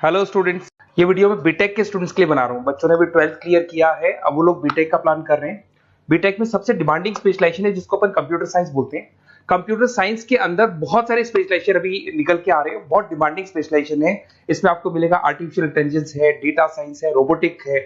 Hello students, ये video मैं BTech के स्टूडेंट्स के लिए बना रहा हूँ। बच्चों ने भी 12th क्लियर किया है, अब वो लोग बीटेक का प्लान कर रहे हैं। बीटेक में सबसे डिमांडिंग स्पेशलाइजेशन है जिसको अपन कंप्यूटर साइंस बोलते हैं। कंप्यूटर साइंस के अंदर बहुत सारे स्पेशलाइजेशन अभी निकल के आ रहे हैं, बहुत डिमांडिंग स्पेशलाइजेशन है। इसमें आपको मिलेगा आर्टिफिशियल इंटेलिजेंस है, डेटा साइंस है, रोबोटिक है,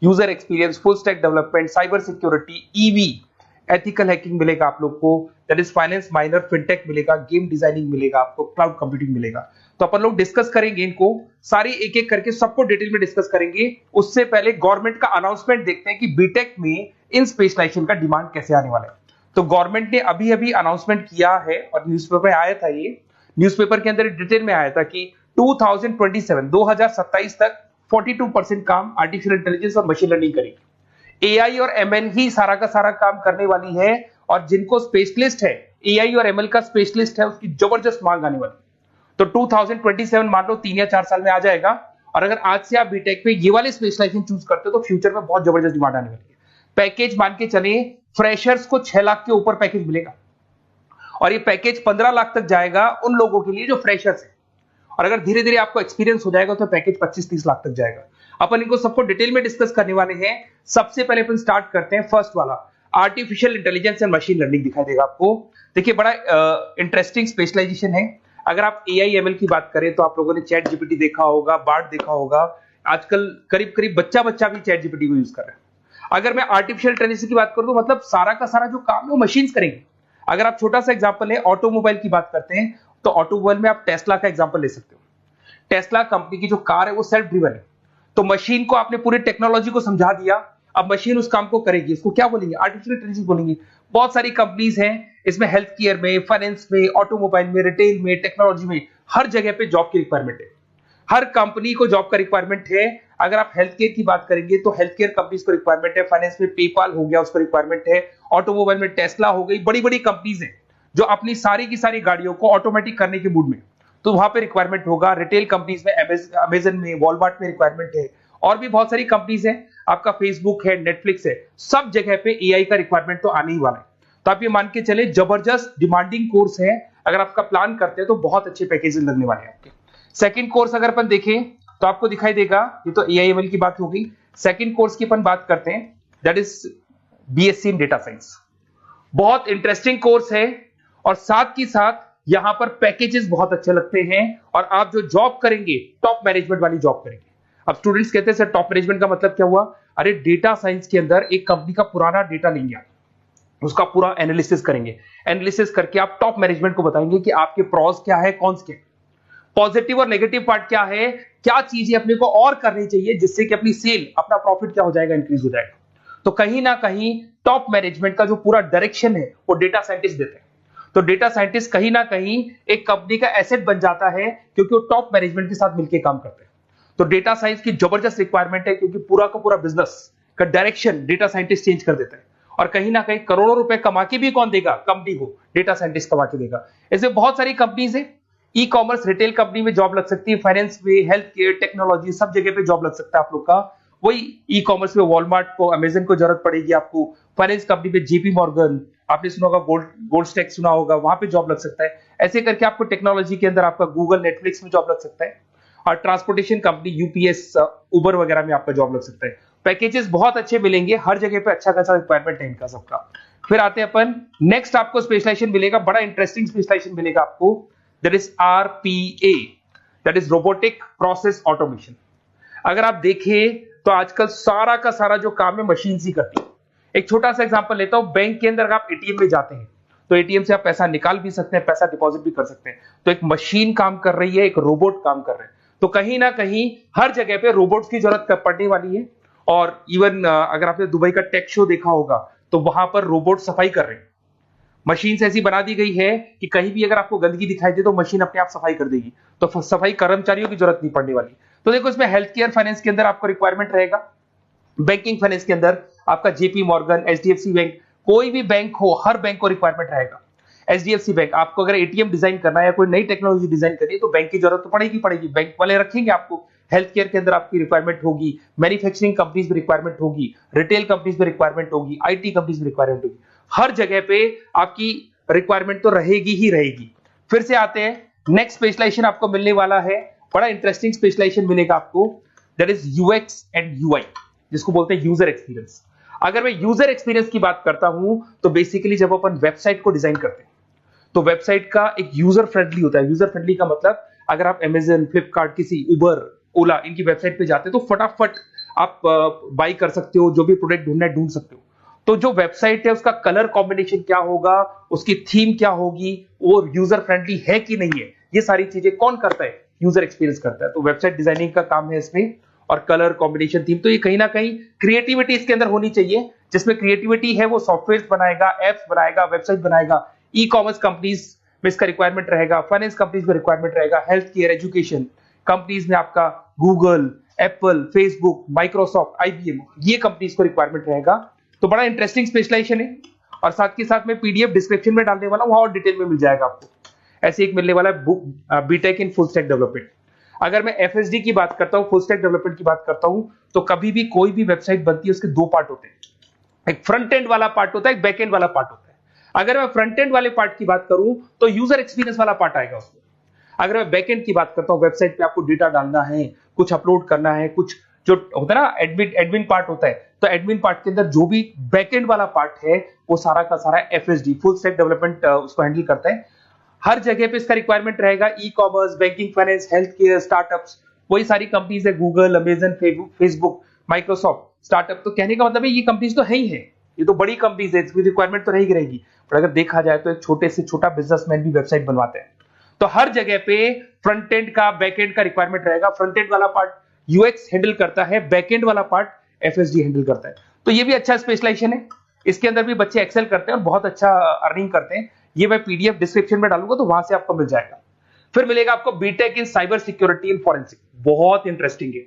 user experience, full stack development, cyber security, EV, ethical hacking मिलेगा आप लोग को, that is finance minor, fintech मिलेगा, गेम डिजाइनिंग मिलेगा, आपको क्लाउड कंप्यूटिंग मिलेगा। तो अपन लोग डिस्कस करेंगे इनको सारी एक एक करके, सबको डिटेल में डिस्कस करेंगे। उससे पहले गवर्नमेंट का अनाउंसमेंट देखते हैं कि बीटेक में इन स्पेशलाइजेशन का डिमांड कैसे आने वाला है। तो गवर्नमेंट ने अभी अभी अनाउंसमेंट किया है और न्यूज़पेपर में आया था, ये न्यूज़पेपर के अंदर डिटेल में आया था कि 2027 तक 42% काम आर्टिफिशियल इंटेलिजेंस और मशीन लर्निंग करेगी। एआई और एमएल ही सारा का सारा काम करने वाली है, और जिनको स्पेशलिस्ट है, एआई और एमएल का स्पेशलिस्ट है, उसकी जबरदस्त मांग आने वाली है। तो 2027 मान लो 3 या 4 साल में आ जाएगा। और अगर आज से आप बीटेक पे ये वाले स्पेशलाइजेशन चूज करते हो तो फ्यूचर में बहुत जबरदस्त डिमांड आने वाली है। पैकेज मान के चले, फ्रेशर्स को 6 लाख के ऊपर पैकेज मिलेगा, और ये पैकेज 15 लाख तक जाएगा उन लोगों के लिए जो फ्रेशर्स है। और अगर धीरे धीरे आपको एक्सपीरियंस हो जाएगा तो पैकेज 25-30 लाख तक जाएगा। अपन इनको सबको डिटेल में डिस्कस करने वाले हैं। सबसे पहले अपन स्टार्ट करते हैं फर्स्ट वाला, artificial intelligence and machine learning दिखाई देगा आपको। देखिए, बड़ा इंटरेस्टिंग स्पेशलाइजेशन है। अगर आप एआई एमएल की बात करें तो आप लोगों ने चैट जीपीटी देखा होगा, बार्ड देखा होगा। आजकल करीब करीब बच्चा भी चैट जीपीटी को यूज कर रहा है। अगर मैं आर्टिफिशियल इंटेलिजेंस की बात करूं तो मतलब सारा का सारा जो काम है वो मशीन्स करेंगे। अगर आप छोटा सा एग्जांपल है, ऑटोमोबाइल की बात करते हैं तो ऑटोमोबाइल में आप टेस्ला का एग्जांपल ले सकते हो। टेस्ला कंपनी की जो कार है वो सेल्फ ड्रिवन है। तो मशीन को आपने पूरी टेक्नोलॉजी को समझा दिया, अब मशीन उस काम को करेगी। इसको क्या बोलेंगे? आर्टिफिशियल इंटेलिजेंस बोलेंगे। बहुत सारी कंपनीज हैं इसमें, हेल्थ केयर में, फाइनेंस में, ऑटोमोबाइल में, रिटेल में, टेक्नोलॉजी में, हर जगह पे जॉब की रिक्वायरमेंट है। हर कंपनी को जॉब का रिक्वायरमेंट है। अगर आप हेल्थ केयर की बात करेंगे तो हेल्थ केयर कंपनीज को रिक्वायरमेंट है, फाइनेंस में पेपाल हो गया उसको रिक्वायरमेंट है, ऑटोमोबाइल में टेस्ला हो गई, बड़ी बड़ी कंपनीज हैं जो अपनी सारी की सारी गाड़ियों को ऑटोमेटिक करने के मूड में, तो वहां पे रिक्वायरमेंट होगा। रिटेल कंपनीज में अमेजन में, वॉलमार्ट में रिक्वायरमेंट है, और भी बहुत सारी कंपनीज हैं, आपका फेसबुक है, नेटफ्लिक्स है, सब जगह पे एआई का रिक्वायरमेंट तो आने ही वाला है। तो आप ये मान के चले जबरदस्त डिमांडिंग कोर्स है। अगर आपका प्लान करते हैं तो बहुत अच्छे पैकेजेस लगने वाले हैं आपके। सेकंड कोर्स अगर अपन देखें तो आपको दिखाई देगा, ये तो एआई एमएल की बात हो गई। सेकंड कोर्स की अपन बात करते हैं, that is BSc in data science. बहुत इंटरेस्टिंग कोर्स है, और साथ ही साथ यहां पर पैकेजेस बहुत अच्छे लगते हैं, और आप जो जॉब करेंगे टॉप मैनेजमेंट वाली जॉब करेंगे। अब स्टूडेंट्स कहते हैं सर टॉप मैनेजमेंट का मतलब क्या हुआ? अरे डेटा साइंस के अंदर एक कंपनी का पुराना डेटा लेंगे आप, उसका पूरा एनालिसिस करेंगे, एनालिसिस करके आप टॉप मैनेजमेंट को बताएंगे कि आपके प्रॉस क्या है, कॉन्स क्या है, पॉजिटिव और नेगेटिव पार्ट क्या है, क्या चीजें अपने को और करनी चाहिए जिससे कि अपनी सेल, अपना प्रॉफिट क्या हो जाएगा, इंक्रीज हो जाएगा। तो कहीं ना कहीं टॉप मैनेजमेंट का जो पूरा डायरेक्शन है वो डेटा साइंटिस्ट देते हैं। तो डेटा साइंटिस्ट कहीं ना कहीं एक कंपनी का एसेट बन जाता है, क्योंकि वो टॉप मैनेजमेंट के साथ मिलकर काम करते हैं। तो डेटा साइंस की जबरदस्त रिक्वायरमेंट है, क्योंकि पूरा का पूरा बिजनेस का डायरेक्शन डेटा साइंटिस्ट चेंज कर देता है। और कहीं ना कहीं करोड़ों रुपए कमा के भी कौन देगा? कंपनी को डेटा साइंटिस्ट कमा के देगा। ऐसे बहुत सारी कंपनीज है, ई कॉमर्स, रिटेल कंपनी में जॉब लग सकती है, फाइनेंस में, हेल्थ केयर, टेक्नोलॉजी, सब जगह पे जॉब लग सकता है आप लोग का। वही ई कॉमर्स में वॉलमार्ट को, अमेजन को जरूरत पड़ेगी आपको। फाइनेंस कंपनी में जेपी मॉर्गन, आपने सुना होगा, गोल्ड स्टैक सुना होगा, वहां पे जॉब लग सकता है। ऐसे करके आपको टेक्नोलॉजी के अंदर आपका गूगल, नेटफ्लिक्स में जॉब लग सकता है। और ट्रांसपोर्टेशन कंपनी, यूपीएस, उबर वगैरह में आपका जॉब लग सकता है। पैकेजेस बहुत अच्छे मिलेंगे, हर जगह पे अच्छा खासा रिक्वायरमेंट है इनका सबका। फिर आते हैं अपन नेक्स्ट, आपको स्पेशलाइजेशन मिलेगा, बड़ा इंटरेस्टिंग स्पेशलाइजेशन मिलेगा आपको, that is RPA, that is robotic process automation. अगर आप देखें तो आजकल सारा का सारा जो काम है मशीन ही करती है। एक छोटा सा एग्जांपल लेता हूं, बैंक के अंदर अगर आप एटीएम में जाते हैं तो एटीएम से आप पैसा निकाल भी सकते हैं, पैसा डिपॉजिट भी कर सकते हैं। तो एक मशीन काम कर रही है, एक रोबोट काम कर रहे हैं। तो कहीं ना कहीं हर जगह पे रोबोट्स की जरूरत पड़ने वाली है। और इवन अगर आपने दुबई का टेक शो देखा होगा तो वहां पर रोबोट सफाई कर रहे हैं। मशीन ऐसी बना दी गई है कि कहीं भी अगर आपको गंदगी दिखाई दे तो मशीन अपने आप सफाई कर देगी। तो सफाई कर्मचारियों की जरूरत नहीं पड़ने वाली। तो देखो, इसमें हेल्थ केयर, फाइनेंस के अंदर आपको रिक्वायरमेंट रहेगा। बैंकिंग फाइनेंस के अंदर आपका जेपी मॉर्गन, एचडीएफसी बैंक, कोई भी बैंक हो, हर बैंक को रिक्वायरमेंट रहेगा। एचडीएफसी बैंक, आपको अगर एटीएम डिजाइन करना है या कोई नई टेक्नोलॉजी डिजाइन करनी है तो बैंक की जरूरत तो पड़ेगी, बैंक वाले रखेंगे आपको। हेल्थ केयर के अंदर आपकी रिक्वायरमेंट होगी, मैन्युफैक्चरिंग कंपनीज में रिक्वायरमेंट होगी, रिटेल कंपनीज में रिक्वायरमेंट होगी, आईटी कंपनीज में रिक्वायरमेंट होगी। हर जगह पे आपकी रिक्वायरमेंट तो रहेगी ही रहेगी। फिर से आते हैं, नेक्स्ट स्पेशलाइजेशन आपको मिलने वाला है बड़ा इंटरेस्टिंग स्पेशलाइजेशन मिलेगा आपको, that is UX and UI, जिसको बोलते हैं यूजर एक्सपीरियंस। अगर मैं यूजर एक्सपीरियंस की बात करता हूं तो बेसिकली जब अपन वेबसाइट को डिजाइन करते हैं तो वेबसाइट का एक यूजर फ्रेंडली होता है। यूजर फ्रेंडली का मतलब अगर आप अमेजन, फ्लिपकार्ट, किसी उबर, ओला इनकी वेबसाइट पे जाते हैं तो फटाफट आप बाई कर सकते हो, जो भी प्रोडक्ट ढूंढना है ढूंढ सकते हो। तो जो वेबसाइट है उसका कलर कॉम्बिनेशन क्या होगा, उसकी थीम क्या होगी, वो यूजर फ्रेंडली है कि नहीं है, ये सारी चीजें कौन करता है, यूजर एक्सपीरियंस करता है। तो वेबसाइट डिजाइनिंग का काम है इसमें, और कलर कॉम्बिनेशन, थीम, तो ये कहीं ना कहीं क्रिएटिविटी इसके अंदर होनी चाहिए। जिसमें क्रिएटिविटी है वो सॉफ्टवेयर बनाएगा, एप्स बनाएगा, वेबसाइट बनाएगा। ई कॉमर्स कंपनीज में इसका रिक्वायरमेंट रहेगा, फाइनेंस कंपनीज में रिक्वायरमेंट रहेगा, हेल्थ केयर, एजुकेशन कंपनीज में आपका Google, Apple, Facebook, Microsoft, IBM, ये कंपनीज को रिक्वायरमेंट रहेगा। तो बड़ा इंटरेस्टिंग स्पेशलाइजेशन है, और साथ के साथ में पीडीएफ डिस्क्रिप्शन में डालने वाला हूं, वहां और डिटेल में मिल जाएगा आपको। ऐसे एक मिलने वाला है बुक BTech in full stack development. अगर मैं एफएसडी की बात करता हूं, फुल स्टैक डेवलपमेंट की बात करता हूं, तो कभी भी कोई भी वेबसाइट बनती है उसके दो पार्ट होते हैं, एक फ्रंट एंड वाला पार्ट होता है, एक बैक एंड वाला पार्ट होता है। अगर मैं फ्रंट एंड वाले पार्ट की बात करूं तो यूजर एक्सपीरियंस वाला पार्ट आएगा उसमें। अगर मैं बैक एंड की बात करता हूं, वेबसाइट पे आपको डेटा डालना है, कुछ अपलोड करना है, कुछ जो होता है ना एडमिन पार्ट होता है, तो एडमिन पार्ट के अंदर जो भी बैक एंड वाला पार्ट है वो सारा का सारा एफएसडी, फुल स्टैक डेवलपमेंट, उसको हैंडल करता है। हर जगह पे इसका रिक्वायरमेंट रहेगा। E commerce, banking, finance, health care, startups, वही सारी कंपनीज है, Google, Amazon, Facebook, Microsoft, startup. तो कहने का मतलब है ये कंपनीज तो है ही है, ये तो बड़ी कंपनीज है, इसकी रिक्वायरमेंट तो रहेगी रहेगी। पर अगर देखा जाए तो एक छोटे से छोटा बिजनेसमैन भी वेबसाइट बनवाते हैं। तो हर जगह पे फ्रंट एंड का, बैक एंड का रिक्वायरमेंट रहेगा। फ्रंट एंड वाला पार्ट यूएक्स हैंडल करता है, बैक एंड वाला पार्ट एफएसडी हैंडल करता है। तो ये भी अच्छा स्पेशलाइजेशन है, इसके अंदर भी बच्चे एक्सेल करते हैं और बहुत अच्छा अर्निंग करते हैं। ये मैं पीडीएफ डिस्क्रिप्शन में डालूंगा तो वहां से आपको मिल जाएगा। फिर मिलेगा आपको BTech in cyber security and forensic, बहुत इंटरेस्टिंग है।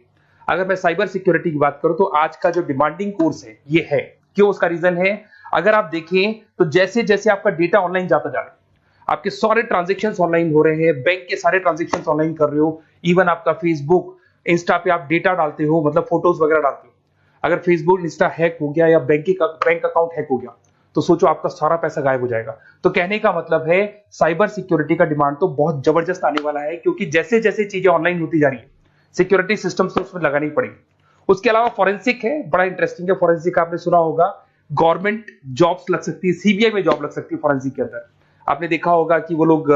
अगर मैं साइबर सिक्योरिटी की बात करूं तो आज का जो डिमांडिंग कोर्स है ये है। क्यों? उसका रीजन है, अगर आप देखें तो जैसे जैसे आपका डेटा ऑनलाइन जाता जा रहा है, आपके सारे ट्रांजेक्शंस ऑनलाइन हो रहे हैं, बैंक के सारे ट्रांजेक्शंस ऑनलाइन कर रहे हो, इवन आपका फेसबुक, इंस्टा पे आप डेटा डालते हो, मतलब फोटोज वगैरह डालते हो। अगर फेसबुक, इंस्टा हैक हो गया या बैंक अकाउंट हैक हो गया तो सोचो आपका सारा पैसा गायब हो जाएगा। तो कहने का मतलब है साइबर सिक्योरिटी का डिमांड तो बहुत जबरदस्त आने वाला है, क्योंकि जैसे जैसे चीजें ऑनलाइन होती जा रही है सिक्योरिटी सिस्टम्स तो उसमें लगानी पड़ेगी। उसके अलावा फॉरेंसिक है, बड़ा इंटरेस्टिंग है। फॉरेंसिक आपने सुना होगा, गवर्नमेंट जॉब्स लग सकती है, सीबीआई में जॉब लग सकती है फॉरेंसिक के अंदर। आपने देखा होगा कि वो लोग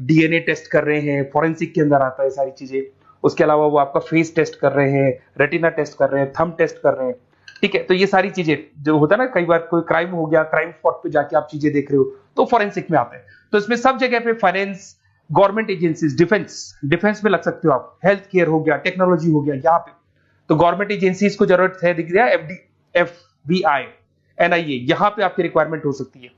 डीएनए टेस्ट कर रहे हैं, फॉरेंसिक के अंदर आता है सारी चीजें। उसके अलावा वो आपका फेस टेस्ट कर रहे हैं, रेटिना टेस्ट कर रहे हैं, थंब टेस्ट कर रहे हैं, ठीक है। तो ये सारी चीजें जो होता है ना, कई बार कोई क्राइम हो गया, क्राइम स्पॉट पे जाके आप चीजें देख रहे हो तो फॉरेंसिक में आता है। तो इसमें सब जगह पे फाइनेंस, गवर्नमेंट एजेंसीज, डिफेंस में लग सकते हो आप, हेल्थ केयर हो गया, टेक्नोलॉजी हो गया, यहाँ पे तो गवर्नमेंट एजेंसीज को जरूरत है, दिख गया एफबीआई, एनआईए, यहाँ पे आपकी रिक्वायरमेंट हो सकती है।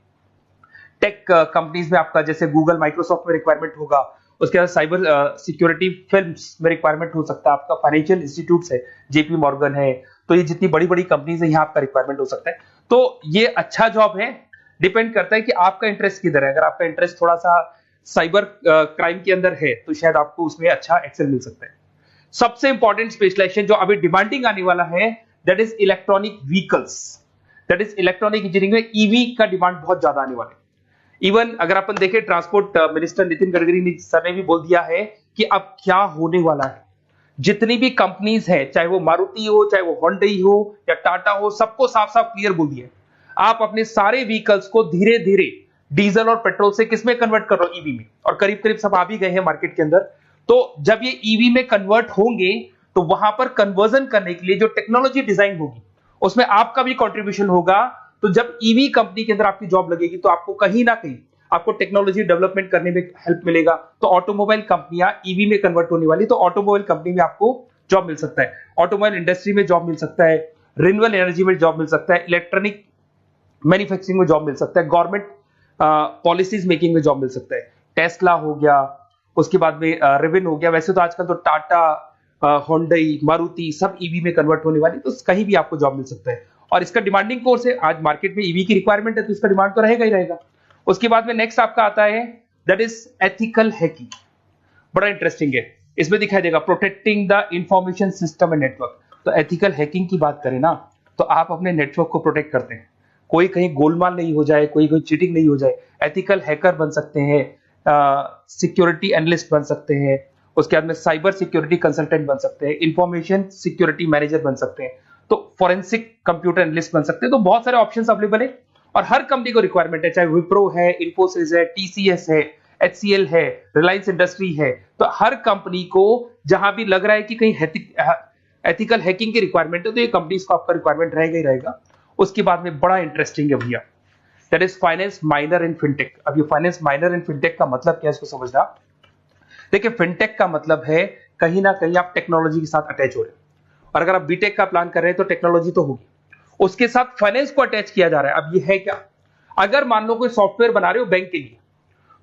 टेक कंपनीज में आपका जैसे गूगल, माइक्रोसॉफ्ट में रिक्वायरमेंट होगा। उसके बाद साइबर सिक्योरिटी फिल्म्स में रिक्वायरमेंट हो सकता है आपका, फाइनेंशियल इंस्टीट्यूट्स है, जेपी मॉर्गन है, तो ये जितनी बड़ी बड़ी कंपनीज है यहाँ आपका रिक्वायरमेंट हो सकता है। तो ये अच्छा जॉब है, डिपेंड करता है कि आपका इंटरेस्ट किधर है। अगर आपका इंटरेस्ट थोड़ा सा साइबर क्राइम के अंदर है तो शायद आपको उसमें अच्छा एक्सेल मिल सकता है। सबसे इंपॉर्टेंट स्पेशलाइजेशन जो अभी डिमांडिंग आने वाला है, that is electronic vehicles, that is electronic engineering में ईवी का डिमांड बहुत ज्यादा आने वाला है। इवन अगर अपन देखें, transport minister Nitin Gadkari sir ने भी बोल दिया है कि अब क्या होने वाला है, जितनी भी कंपनीज है, चाहे वो मारुति हो, चाहे वो होंडई हो या टाटा हो, सबको साफ साफ क्लियर बोल दिया, आप अपने सारे व्हीकल्स को धीरे धीरे डीजल और पेट्रोल से किसमें कन्वर्ट कर रहे हो, ईवी में। और करीब करीब सब आ भी गए हैं मार्केट के अंदर। तो जब ये ईवी में कन्वर्ट होंगे तो वहां पर कन्वर्जन करने के लिए जो टेक्नोलॉजी डिजाइन होगी उसमें आपका भी कंट्रीब्यूशन होगा। तो जब ईवी कंपनी के अंदर आपकी जॉब लगेगी तो आपको कहीं ना कहीं आपको टेक्नोलॉजी डेवलपमेंट करने में हेल्प मिलेगा। तो ऑटोमोबाइल कंपनियां ईवी में कन्वर्ट होने वाली, तो ऑटोमोबाइल कंपनी में आपको जॉब मिल सकता है, ऑटोमोबाइल इंडस्ट्री में जॉब मिल सकता है, रिन्यूएबल एनर्जी में जॉब मिल सकता है, इलेक्ट्रॉनिक मैन्युफैक्चरिंग में जॉब मिल सकता है, गवर्नमेंट पॉलिसीज मेकिंग में जॉब मिल सकता है। टेस्ला हो गया, उसके बाद में रिविन हो गया। वैसे तो आजकल तो टाटा, होंडई, मारुति सब ईवी में कन्वर्ट होने वाली, तो कहीं भी आपको जॉब मिल सकता है। और इसका डिमांडिंग कोर्स है, आज मार्केट में ईवी की रिक्वायरमेंट है तो इसका डिमांड तो रहेगा ही रहेगा। उसके बाद में नेक्स्ट आपका आता है दैट इज एथिकल हैकिंग, बड़ा इंटरेस्टिंग है। इसमें दिखाई देगा protecting the information system and network. तो एथिकल हैकिंग की बात करें ना, तो आप अपने नेटवर्क को प्रोटेक्ट करते हैं, कोई कहीं गोलमाल नहीं हो जाए, कोई चीटिंग नहीं हो जाए। एथिकल हैकर बन सकते हैं, सिक्योरिटी एनालिस्ट बन सकते हैं, उसके बाद में साइबर सिक्योरिटी कंसल्टेंट बन सकते हैं, इंफॉर्मेशन सिक्योरिटी मैनेजर बन सकते हैं, तो फॉरेंसिक कंप्यूटर एनालिस्ट बन सकते हैं। तो बहुत सारे ऑप्शंस अवेलेबल है और हर कंपनी को रिक्वायरमेंट है, चाहे विप्रो है, इन्फोसिस है, टीसीएस है, एचसीएल है, रिलायंस इंडस्ट्री है। तो हर कंपनी को जहां भी लग रहा है कि कहीं एथिकल हैकिंग की रिक्वायरमेंट है तो ये कंपनीज को आपका रिक्वायरमेंट रहेगा ही रहेगा। उसके बाद में बड़ा इंटरेस्टिंग है भैया, that is finance minor in fintech. अब ये फाइनेंस माइनर इन फिनटेक का मतलब क्या है इसको समझना। देखिए फिनटेक का मतलब है कहीं ना कहीं आप टेक्नोलॉजी के साथ अटैच हो रहे हैं, और अगर आप बीटेक का प्लान कर रहे हैं तो टेक्नोलॉजी तो होगी, उसके साथ फाइनेंस को अटैच किया जा रहा है। अब ये है क्या, अगर मान लो कोई सॉफ्टवेयर बना रहे हो बैंक के लिए,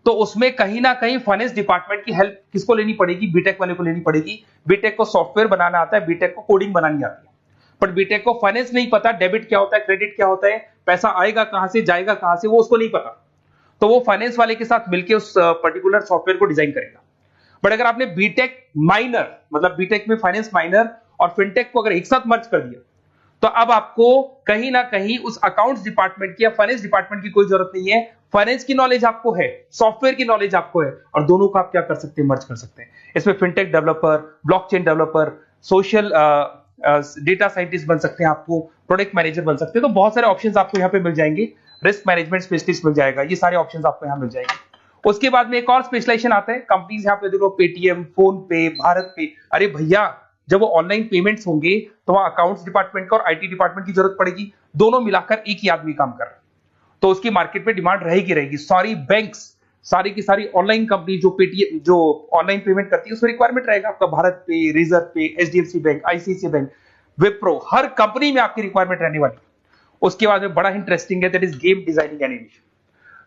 तो उसमें कहीं ना कहीं फाइनेंस डिपार्टमेंट की हेल्प किसको लेनी पड़ेगी, बीटेक वाले को लेनी पड़ेगी। बीटेक को सॉफ्टवेयर बनाना आता है, बीटेक को कोडिंग बनानी आती है, बट बीटेक को फाइनेंस नहीं पता, डेबिट क्या होता है, क्रेडिट क्या होता है, पैसा आएगा कहां से जाएगा कहां से, वो उसको नहीं पता। तो वो फाइनेंस वाले के साथ मिलकर उस पर्टिकुलर सॉफ्टवेयर को डिजाइन करेगा। बट अगर आपने बीटेक माइनर मतलब बीटेक में फाइनेंस माइनर और फिनटेक को अगर एक साथ मर्ज कर दिया, तो अब आपको कहीं ना कहीं उस अकाउंट्स डिपार्टमेंट की या फाइनेंस डिपार्टमेंट की कोई जरूरत नहीं है। फाइनेंस की नॉलेज आपको है, सॉफ्टवेयर की नॉलेज आपको है, और दोनों को आप क्या कर सकते हैं, मर्ज कर सकते हैं। इसमें fintech developer, blockchain developer, social data scientist बन सकते हैं, आपको प्रोडक्ट मैनेजर बन सकते हैं। तो बहुत सारे ऑप्शंस आपको यहाँ पे मिल जाएंगे, रिस्क मैनेजमेंट स्पेशलिस्ट मिल जाएगा, ये सारे ऑप्शंस आपको यहाँ मिल जाएंगे। उसके बाद में एक और स्पेशलाइजेशन आता है, कंपनीज यहाँ पे देखो पेटीएम, फोन पे, भारत पे। अरे भैया जब वो ऑनलाइन पेमेंट्स होंगे तो वहां अकाउंट्स डिपार्टमेंट का और आईटी डिपार्टमेंट की जरूरत पड़ेगी, दोनों मिलाकर एक ही आदमी काम कर रहा है, तो उसकी मार्केट में डिमांड रहेगी रहेगी। सारी बैंक्स, सारी की सारी ऑनलाइन कंपनी जो पेटीएम जो ऑनलाइन पेमेंट करती है उसमें रिक्वायरमेंट रहेगा आपका, भारत पे, Razorpay, HDFC bank, ICICI bank, Wipro, हर कंपनी में आपकी रिक्वायरमेंट रहने वाली है। उसके बाद में बड़ा इंटरेस्टिंग है, that is game designing animation.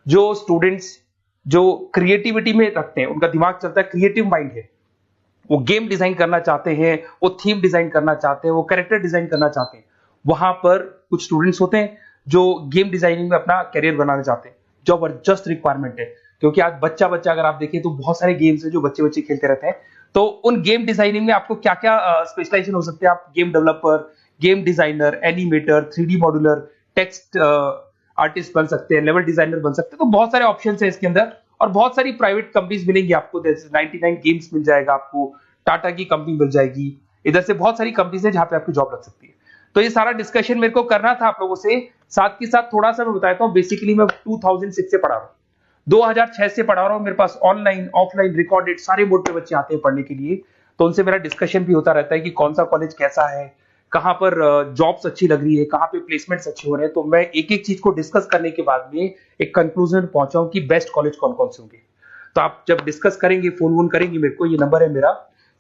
जो स्टूडेंट्स जो क्रिएटिविटी में रखते हैं, उनका दिमाग चलता है, क्रिएटिव माइंड है, वो गेम डिजाइन करना चाहते हैं, वो थीम डिजाइन करना चाहते हैं, वो कैरेक्टर डिजाइन करना चाहते हैं, वहां पर कुछ स्टूडेंट्स होते हैं जो गेम डिजाइनिंग में अपना करियर बनाना चाहते हैं। जबरदस्त रिक्वायरमेंट है, क्योंकि आज बच्चा बच्चा अगर आप देखें तो बहुत सारे गेम्स हैं जो बच्चे बच्चे खेलते रहते हैं। तो उन गेम डिजाइनिंग में आपको क्या क्या स्पेशलाइजेशन हो सकते हैं, आप game developer, game designer, animator, 3D modular, text artist बन सकते हैं, लेवल डिजाइनर बन सकते हैं। तो बहुत सारे ऑप्शंस हैं इसके अंदर, और बहुत सारी प्राइवेट कंपनीज मिलेंगी आपको, जैसे 99 गेम्स मिल जाएगा आपको, टाटा की कंपनी मिल जाएगी, इधर से बहुत सारी कंपनीज है जहां पे आपकी जॉब लग सकती है। तो ये सारा डिस्कशन मेरे को करना था आप लोगों से, साथ के साथ थोड़ा सा मैं बताता हूँ। बेसिकली मैं 2006 से पढ़ा रहा हूँ, 2006 से पढ़ा रहा हूँ, मेरे पास ऑनलाइन ऑफलाइन रिकॉर्डेड सारे मोड पे बच्चे आते हैं पढ़ने के लिए, तो उनसे मेरा डिस्कशन भी होता रहता है कि कौन सा कॉलेज कैसा है, कहां पर जॉब्स अच्छी लग रही है, कहां पे प्लेसमेंट्स अच्छे हो रहे हैं। तो मैं एक एक चीज को डिस्कस करने के बाद में एक कंक्लूजन पहुंचा हूं कि बेस्ट कॉलेज कौन कौन से होंगे। तो आप जब डिस्कस करेंगे, फोन वोन करेंगे मेरे को, ये नंबर है मेरा,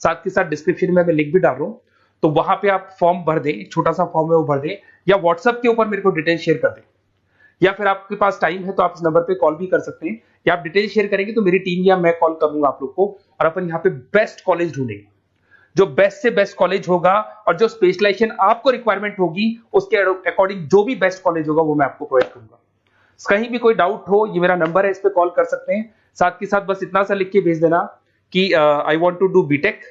साथ के साथ डिस्क्रिप्शन में मैं लिंक भी डाल रहा हूँ, तो वहां पे आप फॉर्म भर दें, छोटा सा फॉर्म है वो भर दें, या व्हाट्सएप के ऊपर मेरे को डिटेल शेयर कर दें, या फिर आपके पास टाइम है तो आप इस नंबर पे कॉल भी कर सकते हैं, या आप डिटेल शेयर करेंगे तो मेरी टीम या मैं कॉल करूंगा आप लोग को, और अपन यहाँ पे बेस्ट कॉलेज ढूंढेंगे। जो बेस्ट से बेस्ट कॉलेज होगा और जो स्पेशलाइजेशन आपको रिक्वायरमेंट होगी उसके अकॉर्डिंग जो भी बेस्ट कॉलेज होगा वो मैं आपको प्रोवाइड करूंगा। कहीं भी कोई डाउट हो, ये मेरा नंबर है, इस पे कॉल कर सकते हैं। साथ के साथ बस इतना सा लिख के भेज देना कि I want to do BTech,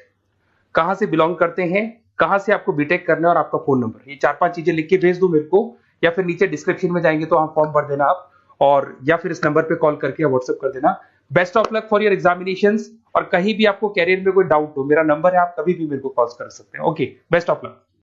कहां से बिलोंग करते हैं, कहां से आपको बीटेक करना है, और आपका फोन नंबर, ये 4-5 चीजें लिख के भेज दो मेरे को, या फिर नीचे डिस्क्रिप्शन में जाएंगे तो आप फॉर्म भर देना आप, और या फिर इस नंबर पे कॉल करके या व्हाट्सएप कर देना। Best of luck for your examinations, और कहीं भी आपको कैरियर में कोई डाउट हो, मेरा नंबर है, आप कभी भी मेरे को कॉल कर सकते हैं। Okay, best of luck.